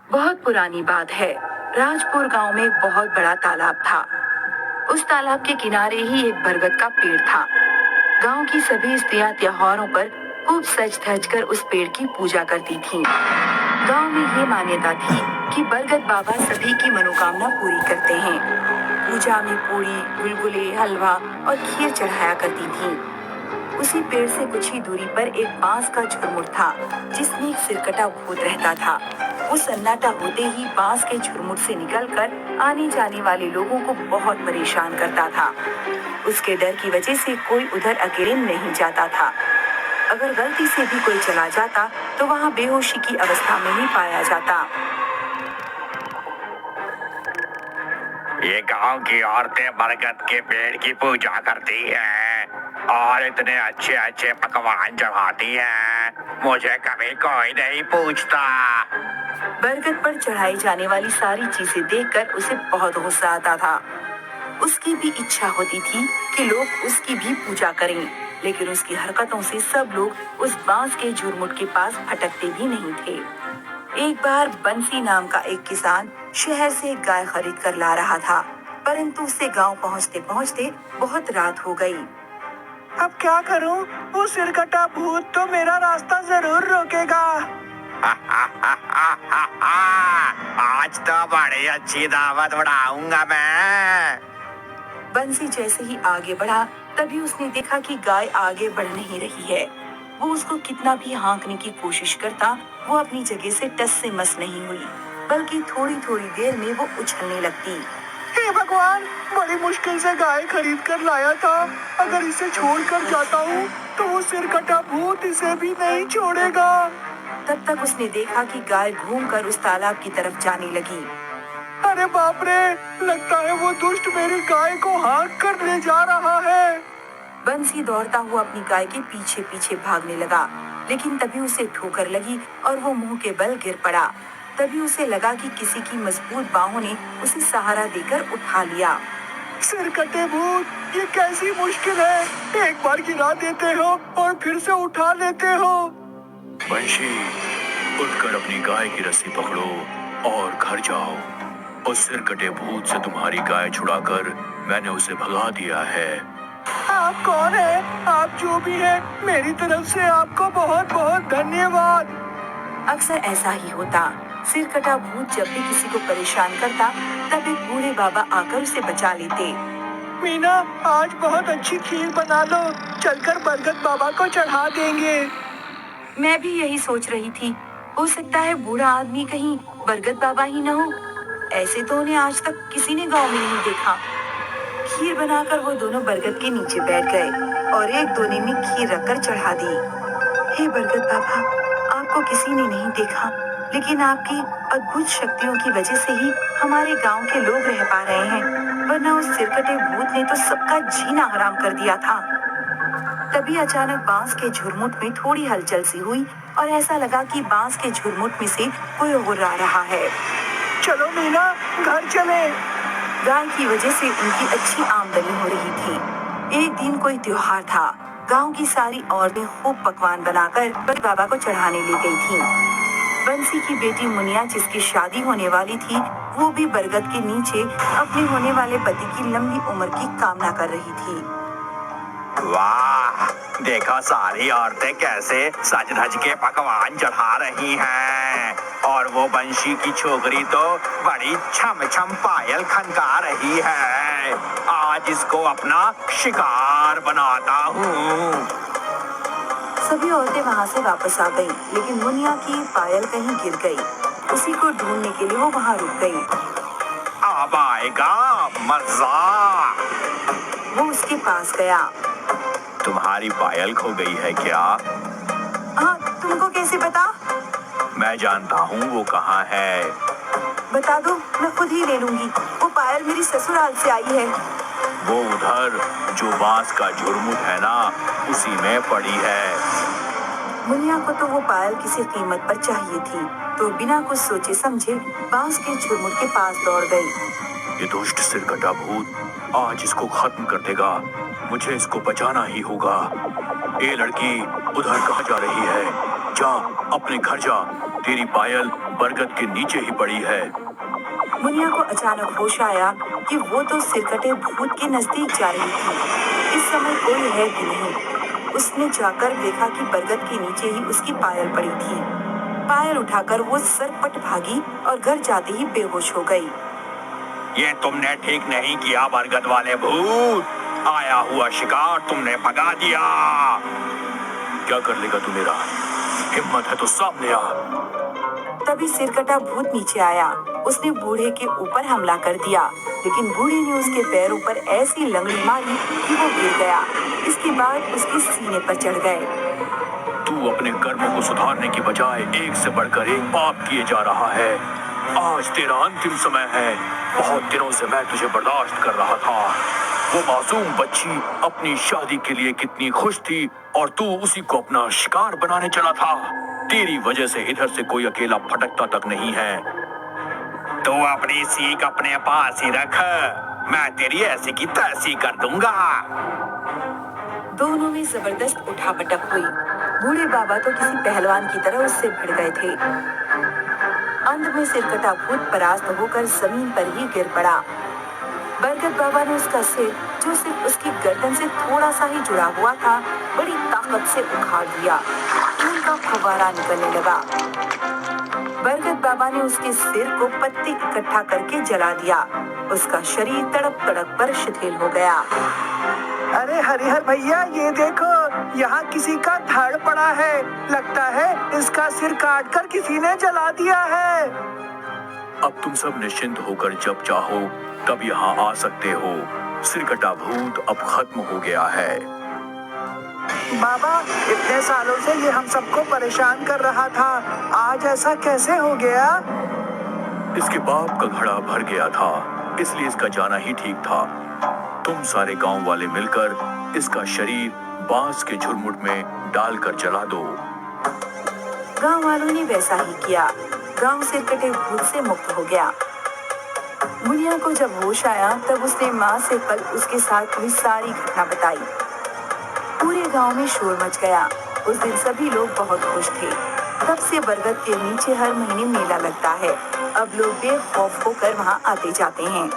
बहुत पुरानी बात है। राजपुर गांव में एक बहुत बड़ा तालाब था। उस तालाब के किनारे ही एक बरगद का पेड़ था। गांव की सभी स्त्रियां त्योहारों पर खूब सज धज कर उस पेड़ की पूजा करती थीं। गांव में ये मान्यता थी कि बरगद बाबा सभी की मनोकामना पूरी करते हैं। पूजा में पूरी, गुलगुले, हलवा और खीर चढ़ाया करती थीं। उसी पेड़ से कुछ ही दूरी पर एक बांस का झुरमुट था, जिसमें एक सिरकटा भूत रहता था। वो सन्नाटा होते ही बांस के झुरमुट से निकलकर आने जाने वाले लोगों को बहुत परेशान करता था। उसके डर की वजह से कोई उधर अकेले नहीं जाता था। अगर गलती से भी कोई चला जाता तो वहाँ बेहोशी की अवस्था में ही पाया जाता। ये गांव की औरतें बरगद के पेड़ की पूजा करती हैं और इतने अच्छे अच्छे पकवान चढ़ाती हैं। मुझे कभी कोई नहीं पूछता। बरगद पर चढ़ाई जाने वाली सारी चीजें देखकर उसे बहुत गुस्सा आता था। उसकी भी इच्छा होती थी कि लोग उसकी भी पूजा करें, लेकिन उसकी हरकतों से सब लोग उस बांस के झुरमुट के पास भटकते भी नहीं थे। एक बार बंसी नाम का एक किसान शहर से एक गाय खरीद कर ला रहा था, परंतु उसे गांव पहुंचते पहुंचते बहुत रात हो गई। अब क्या करूं? वो सिरकटा भूत तो मेरा रास्ता जरूर रोकेगा। आज तो बड़ी अच्छी दावत उड़ाऊंगा मैं। बंसी जैसे ही आगे बढ़ा, तभी उसने देखा कि गाय आगे बढ़ नहीं रही है। वो उसको कितना भी हाँकने की कोशिश करता, वो अपनी जगह से टस से मस नहीं हुई, बल्कि थोड़ी थोड़ी देर में वो उछलने लगती। हे भगवान, बड़ी मुश्किल से गाय खरीद कर लाया था। अगर इसे छोड़ कर जाता हूँ तो वो सिरकटा भूत इसे भी नहीं छोड़ेगा। तब तक उसने देखा कि गाय घूमकर उस तालाब की तरफ जाने लगी। अरे बाप रे, लगता है वो दुष्ट मेरी गाय को हाँक कर ले जा रहा है। बंसी दौड़ता हुआ अपनी गाय के पीछे पीछे भागने लगा, लेकिन तभी उसे ठोकर लगी और वो मुंह के बल गिर पड़ा। तभी उसे लगा कि किसी की मजबूत बाहों ने उसे सहारा देकर उठा लिया। सिरकटे भूत, ये कैसी मुश्किल है। एक बार गिरा देते हो और फिर से उठा लेते हो। बंशी, उठकर अपनी गाय की रस्सी पकड़ो और घर जाओ। उस सिरकटे भूत से तुम्हारी गाय छुड़ाकर मैंने उसे भगा दिया है। आप कौन हैं? आप जो भी हैं, मेरी तरफ से आपको बहुत बहुत धन्यवाद। अक्सर ऐसा ही होता। सिरकटा भूत जब भी किसी को परेशान करता, तब एक बूढ़े बाबा आकर उसे बचा लेते। मीना, आज बहुत अच्छी खीर बना लो, चलकर बरगद बाबा को चढ़ा देंगे। मैं भी यही सोच रही थी। हो सकता है बूढ़ा आदमी कहीं बरगद बाबा ही न हो। ऐसे तो उन्हें आज तक किसी ने गांव में नहीं देखा। खीर बनाकर वो दोनों बरगद के नीचे बैठ गए और एक दोने में खीर रखकर चढ़ा दी। हे बरगद बाबा, आपको किसी ने नहीं देखा, लेकिन आपकी अद्भुत शक्तियों की वजह से ही हमारे गांव के लोग रह पा रहे हैं, वरना उस सिरकटे भूत ने तो सबका जीना हराम कर दिया था। तभी अचानक बांस के झुरमुट में थोड़ी हलचल सी हुई और ऐसा लगा कि बांस के झुरमुट में से कोई गुर्रा रहा है। चलो मीना, घर चले। गाय की वजह से उनकी अच्छी आमदनी हो रही थी। एक दिन कोई त्योहार था। गांव की सारी औरतें खूब पकवान बनाकर बरगद बाबा को चढ़ाने ले गई थीं। बंसी की बेटी मुनिया, जिसकी शादी होने वाली थी, वो भी बरगद के नीचे अपने होने वाले पति की लंबी उम्र की कामना कर रही थी। वाह, देखो सारी औरतें कैसे सज धज के पकवान चढ़ा रही हैं और वो बंशी की छोकरी तो बड़ी छम छम पायल खनका रही है। आज इसको अपना शिकार बनाता हूँ। सभी औरतें वहां से वापस आ गईं, लेकिन मुनिया की पायल कहीं गिर गई। उसी को ढूंढने के लिए वो वहां रुक गई। अब आएगा मजा। वो उसके पास गया। तुम्हारी पायल खो गई है क्या? हाँ, तुमको कैसे पता? मैं जानता हूँ वो कहाँ है। बता दो, मैं खुद ही ले लूंगी। वो पायल मेरी ससुराल से आई है। वो उधर जो बांस का झुरमुट है ना, उसी में पड़ी है। मुनिया को तो वो पायल किसी कीमत पर चाहिए थी, तो बिना कुछ सोचे समझे बांस के झुरमुट के पास दौड़ गई। ये दुष्ट सिरकटा भूत आज इसको खत्म कर देगा। मुझे इसको बचाना ही होगा। ये लड़की उधर कहाँ जा रही है? जा, अपने घर जा। तेरी पायल बरगद के नीचे ही पड़ी है। मुनिया को अचानक होश आया कि वो तो सिरकटे भूत के नजदीक जा रही थी। इस समय कोई है भी नहीं। उसने जाकर देखा कि बरगद के नीचे ही उसकी पायल पड़ी थी। पायल उठाकर वो सरपट भागी और घर जाते ही बेहोश हो गई। ये तुमने ठीक नहीं किया बरगद वाले भूत। आया हुआ शिकार तुमने भगा दिया। क्या कर लेगा तू मेरा? हिम्मत है तो सामने आ। तभी सिरकटा भूत नीचे आया। उसने बूढ़े के ऊपर हमला कर दिया, लेकिन बूढ़े ने उसके पैरों पर ऐसी लंगड़ी मारी कि वो गिर गया। इसके बाद उसके सीने पर चढ़ गए। तू अपने कर्मों को सुधारने की बजाय एक से बढ़कर एक पाप किए जा रहा है। आज तेरा अंतिम समय है। बहुत दिनों से मैं तुझे बर्दाश्त कर रहा था। वो मासूम बच्ची अपनी शादी के लिए कितनी खुश थी और तू उसी को अपना शिकार बनाने चला था। तेरी वजह से इधर से कोई अकेला भटकता तक नहीं है। तू अपनी सीख अपने पास ही रख। मैं तेरी ऐसी की तैसी कर दूंगा। दोनों में जबरदस्त उठापटक हुई। बूढ़े बाबा तो किसी पहलवान की तरह उससे भिड़ गए थे। अंत में सिरकटा भूत परास्त होकर जमीन पर ही गिर पड़ा। बरगद बाबा ने उसका सिर, जो सिर्फ उसकी गर्दन से थोड़ा सा ही जुड़ा हुआ था, बड़ी ताकत से उखाड़ दिया। खून का फव्वारा निकलने लगा। बरगद बाबा ने उसके सिर को पत्ते इकट्ठा करके जला दिया। उसका शरीर तड़प तड़प पर शिथिल हो गया। अरे हरिहर भैया, ये देखो, यहाँ किसी का धड़ पड़ा है। लगता है इसका सिर काट कर किसी ने जला दिया है। अब तुम सब निश्चिंत होकर जब चाहो तब यहाँ आ सकते हो। सिरकटा भूत अब खत्म हो गया है। बाबा, इतने सालों से ये हम सबको परेशान कर रहा था, आज ऐसा कैसे हो गया? इसके पाप का घड़ा भर गया था, इसलिए इसका जाना ही ठीक था। तुम सारे गांव वाले मिलकर इसका शरीर बांस के झुरमुट में डालकर जला दो। गांव वालों ने वैसा ही किया। गांव सिरकटे भूत से मुक्त हो गया। मुनिया को जब होश आया तब उसने माँ से कल उसके साथ हुई सारी घटना बताई। पूरे गांव में शोर मच गया। उस दिन सभी लोग बहुत खुश थे। तब से बरगद के नीचे हर महीने मेला लगता है। अब लोग बेखौफ होकर वहां आते जाते हैं।